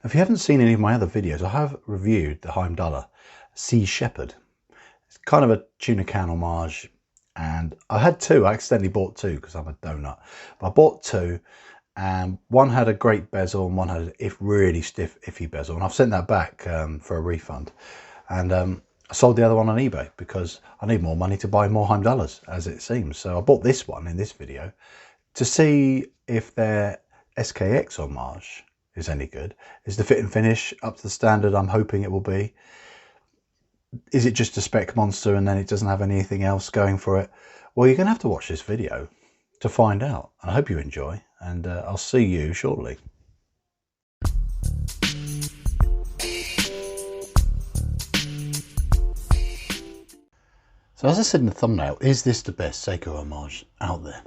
If you haven't seen any of my other videos, I have reviewed the Heimdallr Sea Shepherd. It's kind of a tuna can homage, and I had two. I accidentally bought two because I'm a donut. But I bought two, and one had a great bezel and one had a really stiff, iffy bezel. And I've sent that back for a refund. And I sold the other one on eBay because I need more money to buy more Heimdallrs, as it seems. So I bought this one in this video to see if their SKX homage is any good. Is the fit and finish up to the standard I'm hoping it will be? Is it just a spec monster and then it doesn't have anything else going for it? Well, you're going to have to watch this video to find out. I hope you enjoy, and I'll see you shortly. So as I said in the thumbnail, is this the best Seiko homage out there?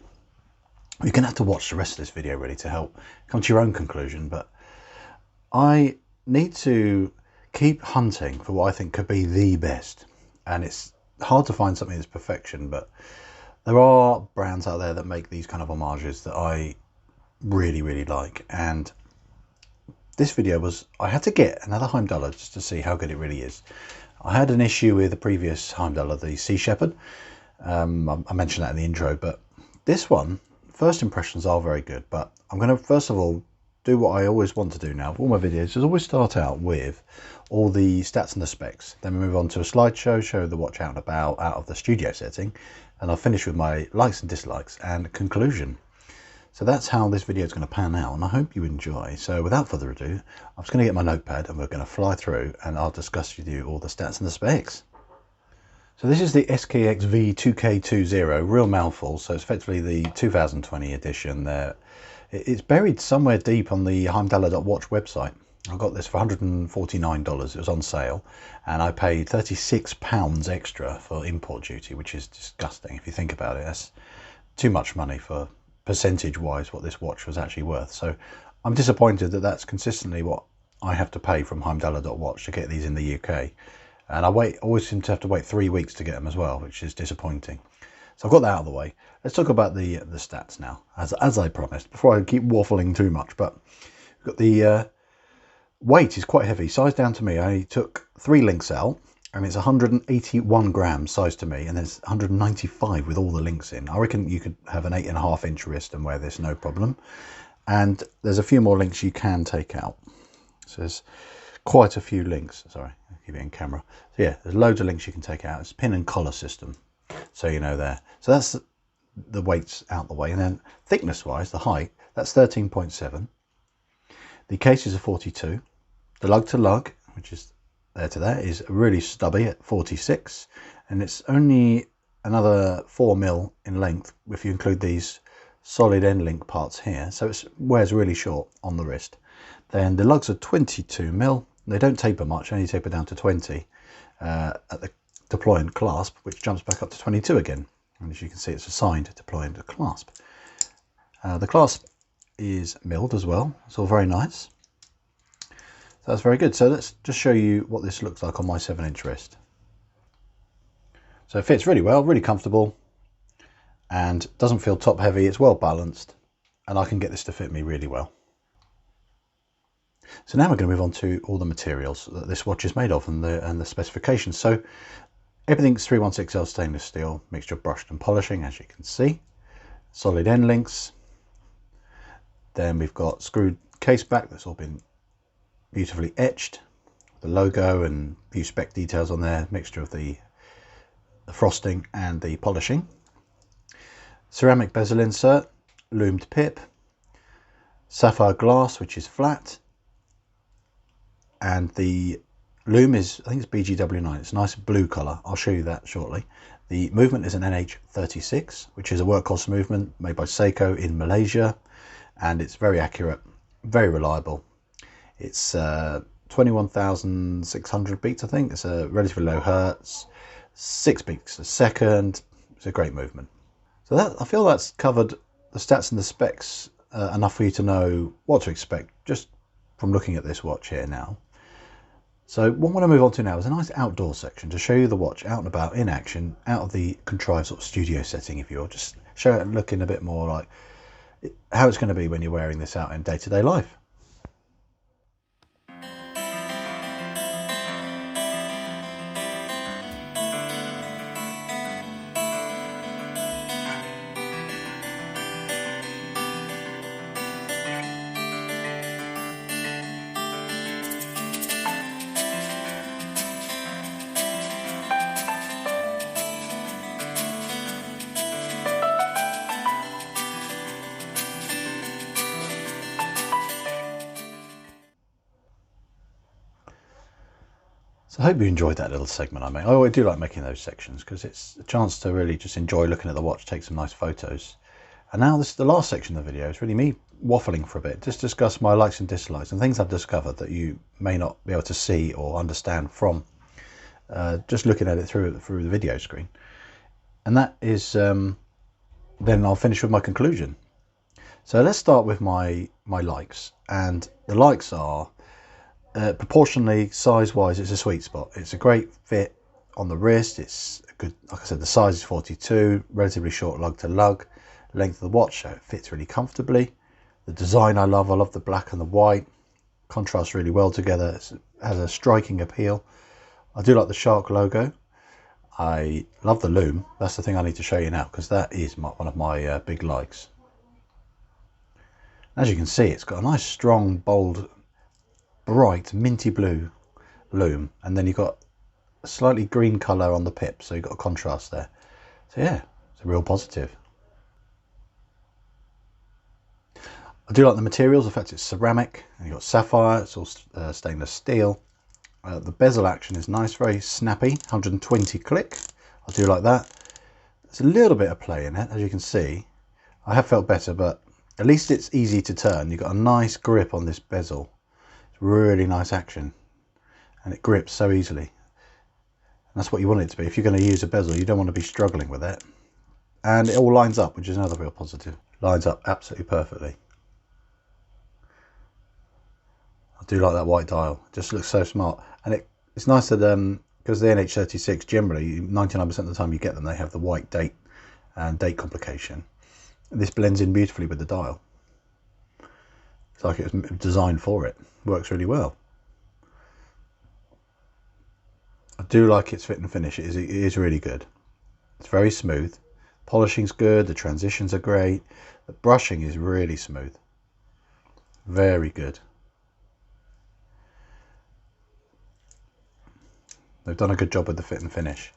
You're going to have to watch the rest of this video really to help come to your own conclusion, but I need to keep hunting for what I think could be the best, and it's hard to find something that's perfection, but there are brands out there that make these kind of homages that I really like. And this video was, I had to get another Heimdallr just to see how good it really is. I had an issue with the previous Heimdallr, the Sea Shepherd. I mentioned that in the intro, but this one, first impressions are very good. But I'm going to first of all do what I always want to do now for all my videos, is always start out with all the stats and the specs. Then we move on to a slideshow, show the watch out and about out of the studio setting, and I'll finish with my likes and dislikes and conclusion. So that's how this video is going to pan out, and I hope you enjoy. So without further ado, I'm just going to get my notepad and we're going to fly through, and I'll discuss with you all the stats and the specs. So this is the SKX V 2K20, real mouthful. So it's effectively the 2020 edition there. It's buried somewhere deep on the Heimdallr.watch website. I got this for $149. It was on sale, and I paid £36 extra for import duty, which is disgusting if you think about it. That's too much money for percentage-wise what this watch was actually worth. So I'm disappointed that that's consistently what I have to pay from Heimdallr.watch to get these in the UK. And I always seem to have to wait 3 weeks to get them as well, which is disappointing. So I've got that out of the way. Let's talk about the stats now, as I promised, before I keep waffling too much. But we've got the weight is quite heavy, size down to me. I took 3 links out, and it's 181 grams size to me, and there's 195 with all the links in. I reckon you could have an 8.5 inch wrist and wear this no problem. And there's a few more links you can take out. So there's quite a few links. Sorry, I'll keep it in camera. So yeah, there's loads of links you can take out. It's a pin and collar system, so you know there. So that's the weights out the way, and then thickness wise, the height, that's 13.7. The cases are 42. The lug to lug, which is there to there, is really stubby at 46, and it's only another 4mm in length if you include these solid end link parts here, so it wears really short on the wrist. Then the lugs are 22mm. They don't taper much, only taper down to 20 at the deploy and clasp, which jumps back up to 22 again. And as you can see, it's assigned deploy and clasp. The clasp is milled as well. It's all very nice. So that's very good. So let's just show you what this looks like on my 7-inch wrist. So it fits really well, really comfortable, and doesn't feel top heavy. It's well balanced, and I can get this to fit me really well. So now we're going to move on to all the materials that this watch is made of and the specifications. So everything's 316L stainless steel, mixture of brushed and polishing, as you can see. Solid end links. Then we've got screwed case back that's all been beautifully etched. The logo and a few spec details on there, mixture of the frosting and the polishing. Ceramic bezel insert, loomed pip, sapphire glass which is flat, and the loom is, I think it's BGW9, it's a nice blue colour, I'll show you that shortly. The movement is an NH36, which is a workhorse movement made by Seiko in Malaysia, and it's very accurate, very reliable. It's 21,600 beats, I think. It's a relatively low hertz, 6 beats a second. It's a great movement. So that, I feel that's covered the stats and the specs enough for you to know what to expect just from looking at this watch here now. So what I want to move on to now is a nice outdoor section to show you the watch out and about in action, out of the contrived sort of studio setting, if you will. Just show it looking a bit more like how it's going to be when you're wearing this out in day-to-day life. So I hope you enjoyed that little segment I made. I always do like making those sections because it's a chance to really just enjoy looking at the watch, take some nice photos. And now this is the last section of the video. It's really me waffling for a bit, just discuss my likes and dislikes and things I've discovered that you may not be able to see or understand from just looking at it through the video screen. And that is, then I'll finish with my conclusion. So let's start with my likes, and the likes are proportionally size-wise, it's a sweet spot. It's a great fit on the wrist. It's a good, like I said, the size is 42, relatively short lug to lug. Length of the watch, so it fits really comfortably. The design I love the black and the white, contrasts really well together. It has a striking appeal. I do like the shark logo. I love the loom. That's the thing I need to show you now, because that is one of my big likes. As you can see, it's got a nice strong, bold, bright minty blue loom, and then you've got a slightly green colour on the pip, so you've got a contrast there. So yeah, it's a real positive. I do like the materials. In fact, it's ceramic, and you've got sapphire. It's all stainless steel. The bezel action is nice, very snappy, 120 click. I do like that. There's a little bit of play in it, as you can see. I have felt better, but at least it's easy to turn. You've got a nice grip on this bezel. It's really nice action, and it grips so easily. And that's what you want it to be. If you're going to use a bezel, you don't want to be struggling with it. And it all lines up, which is another real positive. Lines up absolutely perfectly. I do like that white dial. It just looks so smart, and it's nice that because the NH36 generally 99% of the time you get them, they have the white date and date complication. And this blends in beautifully with the dial. It's like it was designed for it. Works really well. I do like its fit and finish. It is really good. It's very smooth. Polishing's good. The transitions are great. The brushing is really smooth. Very good. They've done a good job with the fit and finish.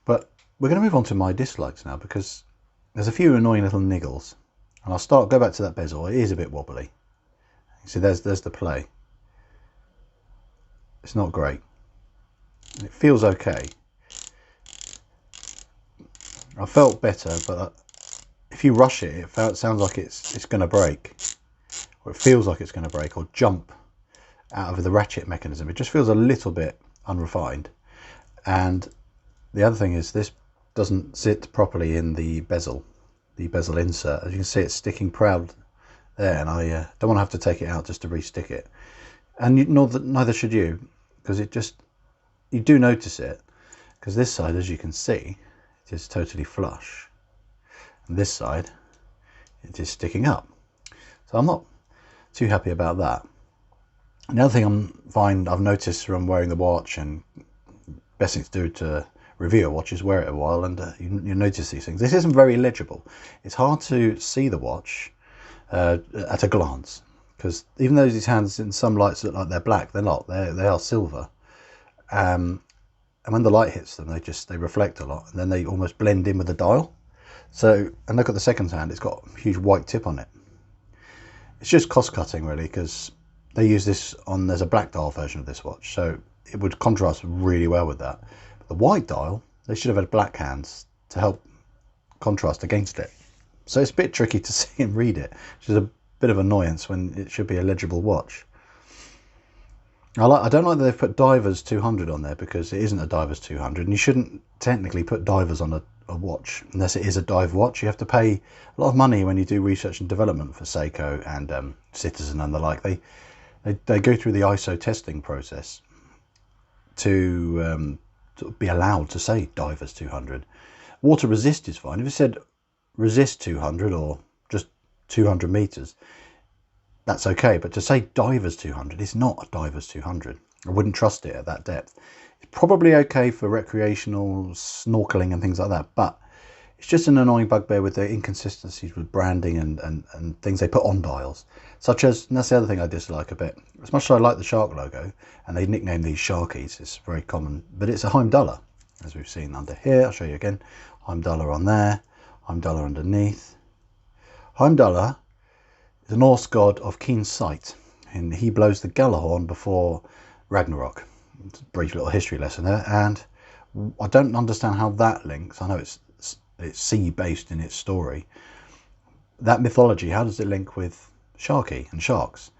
But we're going to move on to my dislikes now, because there's a few annoying little niggles. And I'll go back to that bezel. It is a bit wobbly. You see, there's the play. It's not great. It feels okay. I felt better, but if you rush it, it sounds like it's going to break. Or it feels like it's going to break or jump out of the ratchet mechanism. It just feels a little bit unrefined. And the other thing is, this doesn't sit properly in the bezel insert. As you can see, it's sticking proud there, and I don't want to have to take it out just to re-stick it. And neither should you, because you do notice it, because this side, as you can see, it is totally flush, and this side it is sticking up. So I'm not too happy about that. The other thing I've noticed from wearing the watch, and best thing to do to review a watch is wear it a while, and you notice these things. This isn't very legible. It's hard to see the watch at a glance, because even though these hands in some lights look like they're black, they're not. They are silver. And when the light hits them, they reflect a lot, and then they almost blend in with the dial. So, and look at the second hand, it's got a huge white tip on it. It's just cost cutting really, because they use this there's a black dial version of this watch, so it would contrast really well with that. But the white dial, they should have had black hands to help contrast against it. So it's a bit tricky to see and read it, which is a bit of annoyance when it should be a legible watch. I don't like that they've put Divers 200 on there, because it isn't a Divers 200, and you shouldn't technically put divers on a watch unless it is a dive watch. You have to pay a lot of money when you do research and development for Seiko and Citizen and the like. They go through the ISO testing process to be allowed to say Divers 200. Water resist is fine. If it said resist 200 or just 200 meters, that's okay. But to say Divers 200, it's not a Divers 200. I wouldn't trust it at that depth. It's probably okay for recreational snorkeling and things like that, but it's just an annoying bugbear with the inconsistencies with branding and things they put on dials, such as, and that's the other thing I dislike a bit. As much as I like the shark logo, and they nickname these Sharkies, it's very common, but it's a Heimdallr, as we've seen under here. I'll show you again. Heimdallr on there, Heimdallr underneath. Heimdallr is the Norse god of keen sight, and he blows the Gjallarhorn before Ragnarok. It's a brief little history lesson there, and I don't understand how that links. I know it's sea based in its story. That mythology, how does it link with Sharkey and sharks?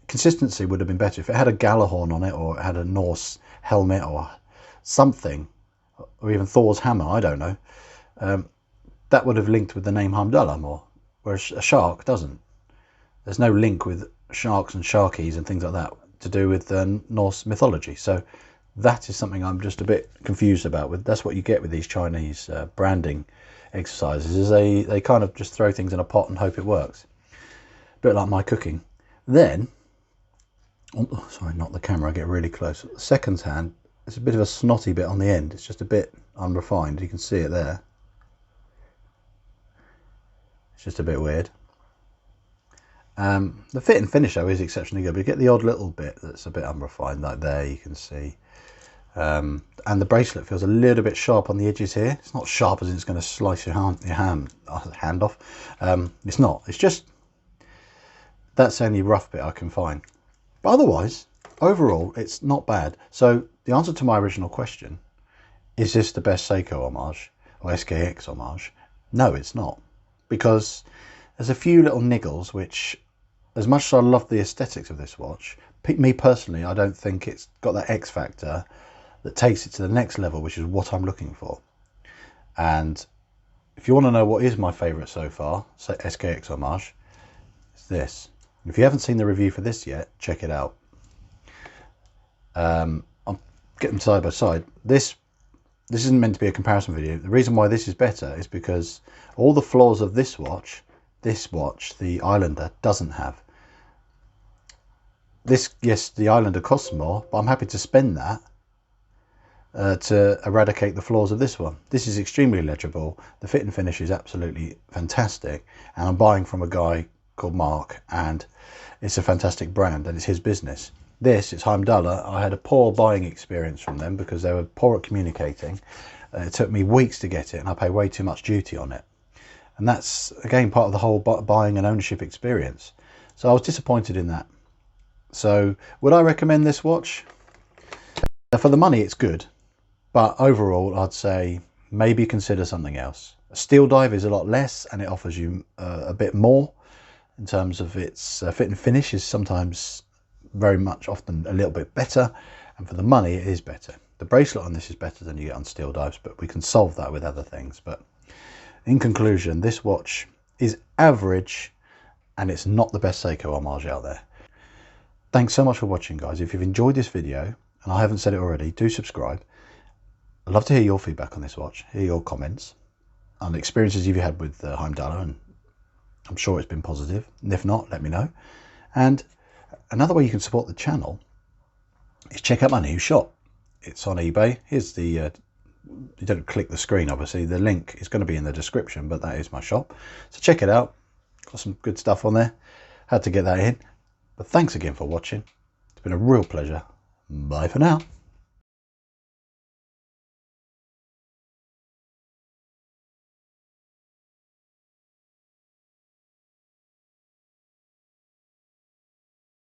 Consistency would have been better if it had a Gjallarhorn on it, or it had a Norse helmet or something, or even Thor's hammer, I don't know. That would have linked with the name Heimdallr more, whereas a shark doesn't. There's no link with sharks and sharkies and things like that to do with Norse mythology. So that is something I'm just a bit confused about. That's what you get with these Chinese branding exercises, is they kind of just throw things in a pot and hope it works. A bit like my cooking. Then, oh, sorry, not the camera, I get really close. The second hand, it's a bit of a snotty bit on the end. It's just a bit unrefined. You can see it there. It's just a bit weird. The fit and finish though is exceptionally good, but you get the odd little bit that's a bit unrefined, like there you can see. And the bracelet feels a little bit sharp on the edges here. It's not sharp as in it's going to slice your hand off. It's not. It's just, that's the only rough bit I can find. But otherwise, overall, it's not bad. So the answer to my original question, is this the best Seiko homage or SKX homage? No, it's not. Because there's a few little niggles which, as much as I love the aesthetics of this watch, me personally, I don't think it's got that X factor that takes it to the next level, which is what I'm looking for. And if you want to know what is my favourite so far, say SKX homage, it's this. If you haven't seen the review for this yet, check it out. I'll get them side by side. This isn't meant to be a comparison video. The reason why this is better is because all the flaws of this watch, the Islander, doesn't have. This, yes, the Islander costs more, but I'm happy to spend that to eradicate the flaws of this one. This is extremely legible. The fit and finish is absolutely fantastic, and I'm buying from a guy called Mark, and it's a fantastic brand and it's his business. This, it's Heimdallr. I had a poor buying experience from them because they were poor at communicating. It took me weeks to get it, and I pay way too much duty on it. And that's, again, part of the whole buying and ownership experience. So I was disappointed in that. So would I recommend this watch? For the money, it's good. But overall, I'd say maybe consider something else. A steel dive is a lot less, and it offers you a bit more in terms of its fit and finish is sometimes very much often a little bit better. And for the money, it is better. The bracelet on this is better than you get on steel dives, but we can solve that with other things. But in conclusion, this watch is average, and it's not the best Seiko homage out there. Thanks so much for watching, guys. If you've enjoyed this video, and I haven't said it already, do subscribe. I'd love to hear your feedback on this watch, hear your comments on the experiences you've had with Heimdallr, and I'm sure it's been positive. And if not, let me know. And another way you can support the channel is check out my new shop. It's on eBay. Here's the, you don't click the screen, obviously. The link is going to be in the description, but that is my shop. So check it out. Got some good stuff on there. Had to get that in. But thanks again for watching. It's been a real pleasure. Bye for now.